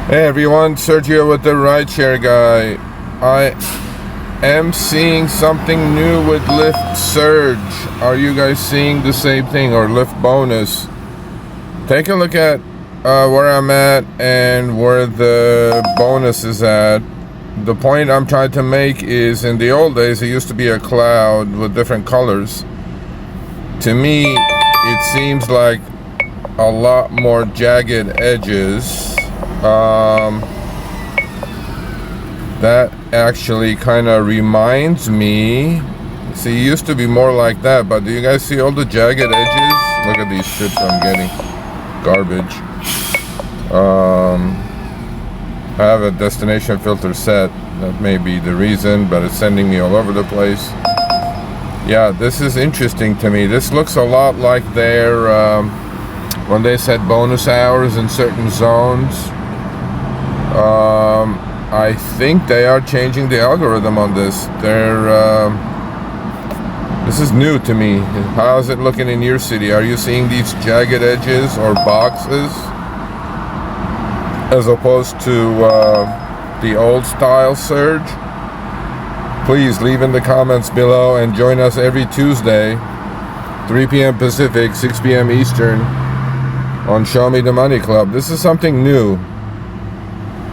Hey everyone, Sergio with the RideShare Guy. I am seeing something new with Lyft Surge. Are you guys seeing the same thing, or Lyft Bonus? Take a look at where I'm at and where the bonus is at. The point I'm trying to make is, in the old days it used to be a cloud with different colors. To me, it seems like a lot more jagged edges. That actually kind of reminds me, see, it used to be more like that, but do you guys see all the jagged edges? Look at these strips I'm getting. Garbage. I have a destination filter set. That may be the reason, but it's sending me all over the place. Yeah, this is interesting to me. This looks a lot like their when they set bonus hours in certain zones. I think they are changing the algorithm on this. This is new to me. How is it looking in your city? Are you seeing these jagged edges or boxes as opposed to the old style Surge? Please leave in the comments below and join us every Tuesday, 3 p.m. Pacific, 6 p.m. Eastern, on Show Me the Money Club. This is something new.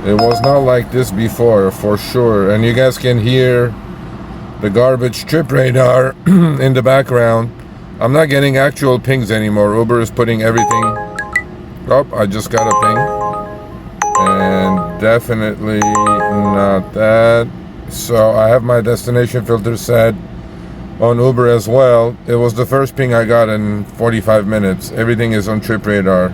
It was not like this before, for sure. And you guys can hear the garbage trip radar in the background. I'm not getting actual pings anymore. Uber is putting everything. Oh, I just got a ping. And definitely not that. So I have my destination filter set on Uber as well. It was the first ping I got in 45 minutes. Everything is on trip radar,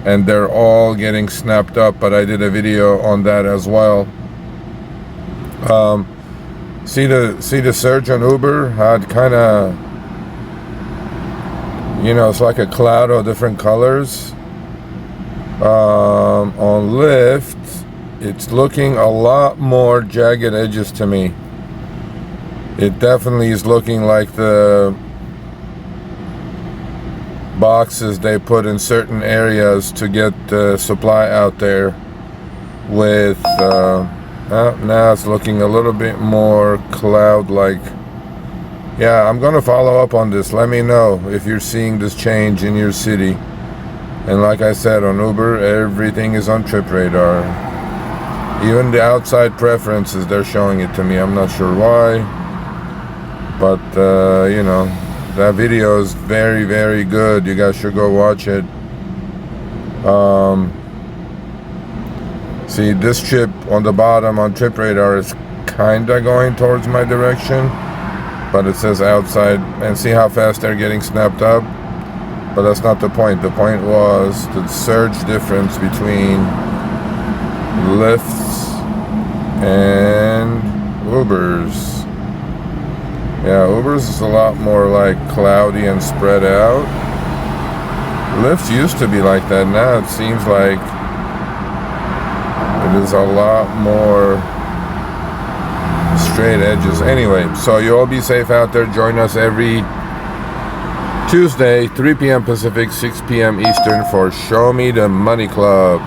and they're all getting snapped up, but I did a video on that as well. See the surge on Uber? How it kind of, it's like a cloud of different colors. On Lyft, it's looking a lot more jagged edges to me. It definitely is looking like the boxes they put in certain areas to get the supply out there with now it's looking a little bit more cloud-like. Yeah, I'm gonna follow up on this. Let me know if you're seeing this change in your city. And like I said, on Uber, everything is on trip radar. Even the outside preferences, they're showing it to me. I'm not sure why, but that video is very, very good. You guys should go watch it. See, this chip on the bottom on trip radar is kinda going towards my direction, but it says outside, and see how fast they're getting snapped up. But that's not the point. The point was the surge difference between Lyft's and Uber's. Yeah, Uber's is a lot more like cloudy and spread out. Lyft used to be like that. Now it seems like it is a lot more straight edges. Anyway, so you all be safe out there. Join us every Tuesday, 3 p.m. Pacific, 6 p.m. Eastern for Show Me the Money Club.